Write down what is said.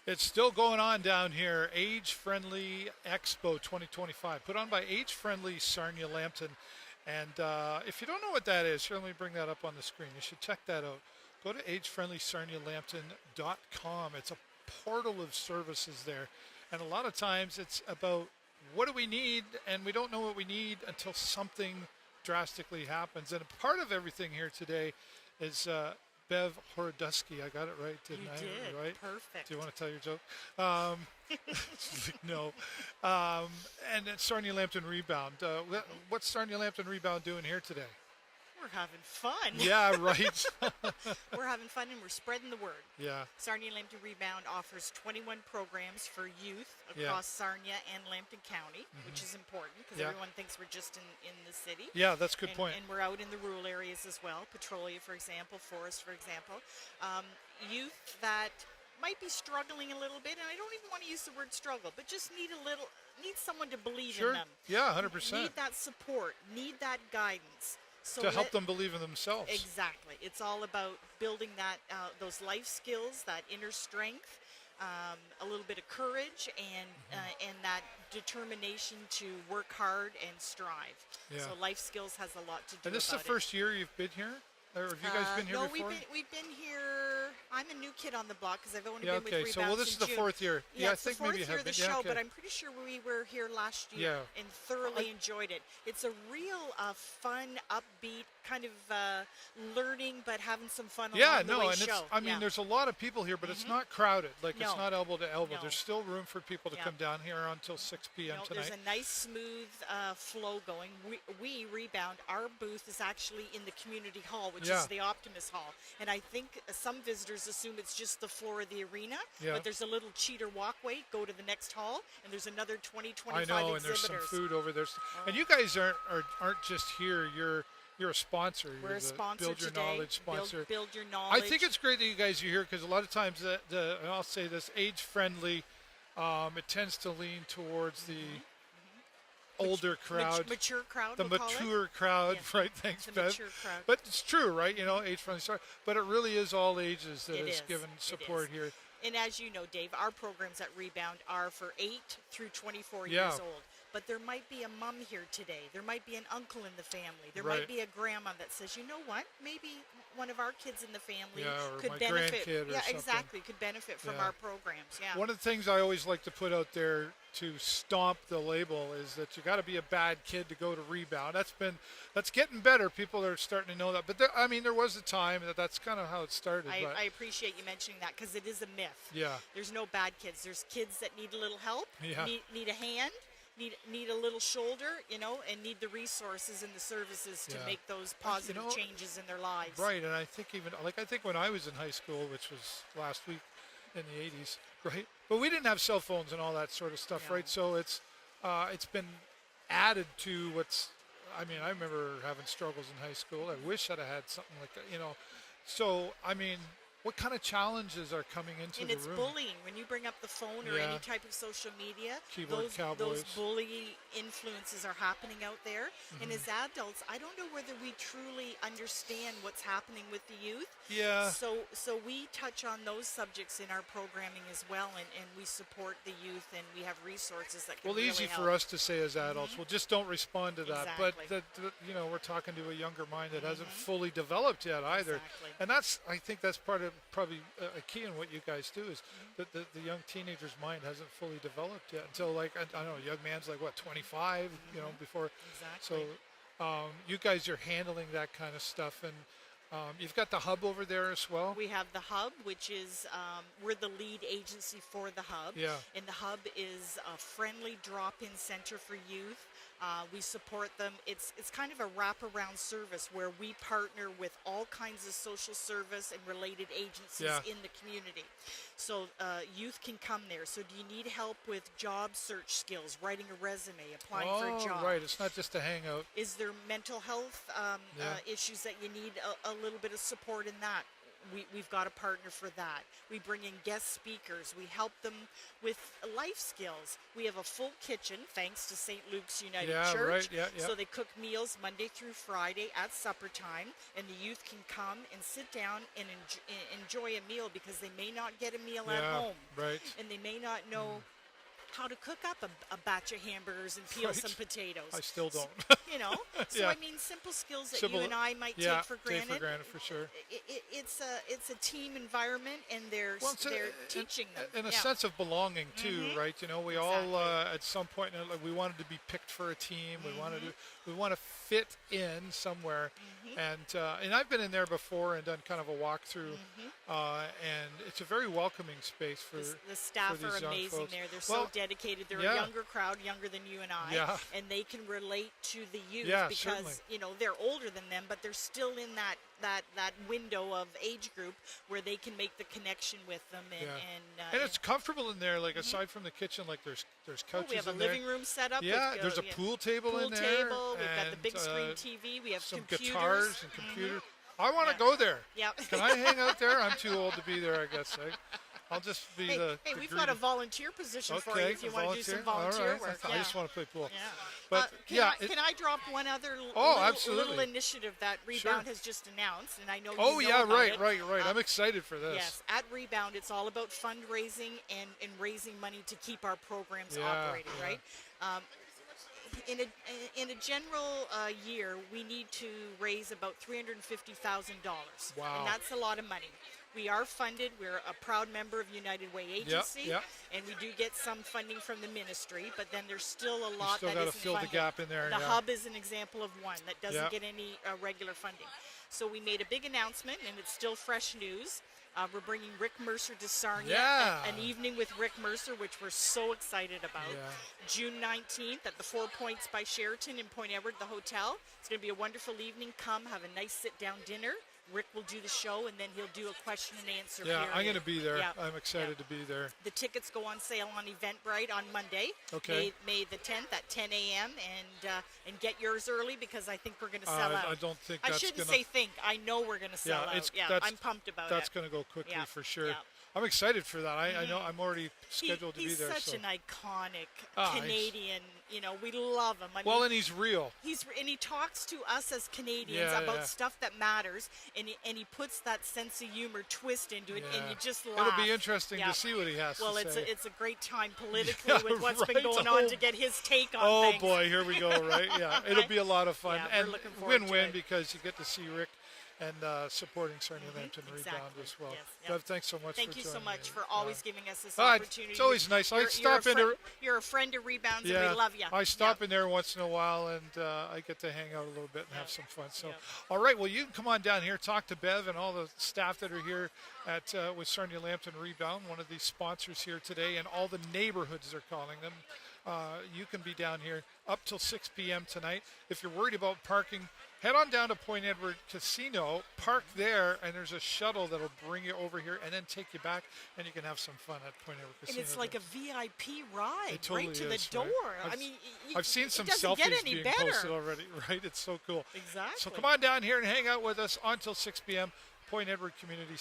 It's still going on down here. Age Friendly Expo 2025, put on by Age Friendly Sarnia Lambton. And if you don't know what that is, here, let me bring that up on the screen. You should check that out. Go to agefriendlysarnialampton.com. It's a portal of services there. And a lot of times it's about what do we need, and we don't know what we need until something drastically happens. And a part of everything here today is Bev Horodyski. I got it right, didn't I? You did. Right? Perfect. Do you want to tell your joke? No. And then Sarnia Lambton Rebound. What's Sarnia Lambton Rebound doing here today? We're having fun. Yeah, right. We're having fun and we're spreading the word. Yeah. Sarnia Lambton Rebound offers 21 programs for youth Yeah. across Sarnia and Lambton County, which is important because Yeah. everyone thinks we're just in the city. Yeah, that's a good and, point. And we're out in the rural areas as well. Petrolia, for example, Forest, for example. Youth that might be struggling a little bit, and I don't even want to use the word struggle, but just need someone to believe Sure. in them. Yeah, 100%. Need that support, need that guidance. So To help them believe in themselves. Exactly. It's all about building that those life skills, that inner strength, a little bit of courage, and that determination to work hard and strive. Yeah. So life skills has a lot to do. And this is the about first year you've been here? Or have you guys been here no, before? we've been here. I'm a new kid on the block because I've only Yeah, been with okay. Rebounds So, well, this is the in June. fourth year. Yeah, I it's think the fourth maybe you year have of the been. show, Yeah, but okay. I'm pretty sure we were here last year and thoroughly enjoyed it. It's a real fun, upbeat kind of learning, but having some fun along the way and show. I mean, there's a lot of people here, but it's not crowded. Like, No. it's not elbow to elbow. No. There's still room for people to Yeah. come down here until 6 p.m. There's tonight. a nice, smooth flow going. We Rebound. Our booth is actually in the community hall, which Yeah. is the Optimus Hall. And I think some visitors assume it's just the floor of the arena, Yeah. but there's a little cheater walkway. Go to the next hall, and there's another 25 I know, and there's exhibitors. some food over there. And you guys aren't just here. You're a sponsor. We're You're a the sponsor Build Your today. Knowledge sponsor. Build your knowledge. I think it's great that you guys are here because a lot of times and I'll say this, age friendly, it tends to lean towards the older crowd, mature crowd. the we'll call it. mature crowd, Yeah. right? Thanks, The Bev. mature crowd. But it's true, right? Age friendly. Sorry, but it really is all ages that It is is. given It support is. here. And as you know, Dave, our programs at Rebound are for 8 through 24 Yeah. years old. But there might be a mom here today. There might be an uncle in the family. There Right. might be a grandma that says, you know what, maybe one of our kids in the family Yeah, or could my benefit. grandkid or yeah, something. exactly. Could benefit from Yeah. our programs. Yeah. One of the things I always like to put out there to stomp the label is that you got to be a bad kid to go to Rebound. That's getting better. People are starting to know that. But there was a time that's kind of how it started. I appreciate you mentioning that because it is a myth. Yeah. There's no bad kids. There's kids that need a little help, Yeah. need a hand, need a little shoulder, and need the resources and the services to Yeah. make those positive changes in their lives. Right, and I think I think when I was in high school, which was last week in the 80s, right? But we didn't have cell phones and all that sort of stuff, No. right? So it's been added to what's. I mean, I remember having struggles in high school. I wish I'd have had something like that. So I mean, what kind of challenges are coming into And the it's room? bullying. When you bring up the phone or Yeah. any type of social media, Keyboard those cowboys. bully influences are happening out there. Mm-hmm. And as adults, I don't know whether we truly understand what's happening with the youth. Yeah. So we touch on those subjects in our programming as well, and we support the youth, and we have resources that can Well, really easy help. for us to say as adults, well, just don't respond to that. Exactly. But we're talking to a younger mind that hasn't fully developed yet either. Exactly. And I think that's part of probably a key in what you guys do is that the young teenager's mind hasn't fully developed yet until, like, I don't know, a young man's like what, 25, before. Exactly. So you guys are handling that kind of stuff, and you've got the hub over there as well. We have the hub, which is we're the lead agency for the hub. Yeah. And the hub is a friendly drop-in center for youth. We support them. It's kind of a wraparound service where we partner with all kinds of social service and related agencies Yeah. in the community. So youth can come there. So do you need help with job search skills, writing a resume, applying for a job? Right. It's not just a hangout. Is there mental health issues that you need a little bit of support in that? we've got a partner for that. We bring in guest speakers. We help them with life skills. We have a full kitchen thanks to St. Luke's United Yeah, Church. right. Yeah, yeah. So they cook meals Monday through Friday at supper time, and the youth can come and sit down and enjoy a meal because they may not get a meal at Yeah, home, right. and they may not know how to cook up a batch of hamburgers and peel Right. some potatoes. I still don't. You know, so Yeah. I mean, simple skills that Simple- you and I might yeah, take for granted. Take for granted for sure. It's a team environment, and they're Well, it's teaching them. and a Yeah. sense of belonging too, right? You know, we all Exactly. at some point in our life, we wanted to be picked for a team. Mm-hmm. We want to fit in somewhere, and I've been in there before and done kind of a walkthrough, and it's a very welcoming space for The staff these are young amazing folks. there. They're Well, so dedicated. They're yeah. a younger crowd, younger than you and I, Yeah. and they can relate to the youth Yeah, because certainly. you know they're older than them, but they're still in that window of age group where they can make the connection with them. And it's comfortable in there. Like aside from the kitchen, like there's couches we have a in there. living room set up. Yeah, with, there's a pool table pool in there. table. We've got the and, big screen TV. We have some computers. guitars and computers. I want to Yeah. go there. Yep. Can I hang out there? I'm too old to be there, I guess. I'll just be Hey, the we've greeter. got a volunteer position for you if you want to do some volunteer All right. work. I just want to play pool. Yeah. But Can I drop one other absolutely. little initiative that Rebound has just announced, and I know you Oh know yeah, about right. it. I'm excited for this. Yes, at Rebound, it's all about fundraising and raising money to keep our programs Yeah, operating. yeah. Right. In a general year, we need to raise about $350,000. Wow. And that's a lot of money. We are funded. We're a proud member of United Way Agency, yep. and we do get some funding from the ministry. But then there's still a lot still that gotta isn't fill the funded. gap in there, The yeah. hub is an example of one that doesn't Yep. get any regular funding. So we made a big announcement, and it's still fresh news. We're bringing Rick Mercer to Sarnia, Yeah. an evening with Rick Mercer, which we're so excited about. Yeah. June 19th at the 4 Points by Sheraton in Point Edward, the hotel. It's going to be a wonderful evening. Come, have a nice sit-down dinner. Rick will do the show, and then he'll do a question and answer Yeah, period. I'm going to be there. Yeah. I'm excited Yeah. to be there. The tickets go on sale on Eventbrite on Monday, Okay. May the 10th at 10 a.m. And get yours early because I think we're going to sell out. I don't think I that's shouldn't gonna. say think. I know we're going to sell out. I'm pumped about That's it. going to go quickly Yeah, for sure. yeah. I'm excited for that. I know I'm already scheduled to be he's there. such so. an iconic He's- Canadian. You know, we love him. I Well, mean, and he's real. and he talks to us as Canadians Yeah, about yeah. stuff that matters, and he puts that sense of humor twist into it, and Yeah. you just laugh. It'll be interesting Yeah. to see what he has Well, to say. it's a great time politically Yeah, with what's right. been going on to get his take on Oh things. boy, here we go, right? Yeah, it'll be a lot of fun. Yeah, we're and looking forward to win-win it. because you get to see Rick and supporting Sarnia Lambton Rebound exactly. as well. Yes, yep. Bev, thanks so much Thank for you joining so much me. for always giving us this Ah, opportunity. it's always nice. I stop in You're a friend of Rebounds, Yeah, and we love you. I stop in there once in a while, and I get to hang out a little bit and have some fun. So, Yeah. all right, well, you can come on down here, talk to Bev and all the staff that are here at with Sarnia Lambton Rebound, one of these sponsors here today, and all the neighborhoods they're calling them. You can be down here up till 6 p.m. tonight. If you're worried about parking, head on down to Point Edward Casino, park there, and there's a shuttle that'll bring you over here and then take you back, and you can have some fun at Point Edward And Casino. it's like a VIP ride It totally right to the is, door. right? I mean, I've seen some it doesn't selfies get any being better. posted already, right? It's so cool. Exactly. So come on down here and hang out with us until 6 p.m. Point Edward Community Center.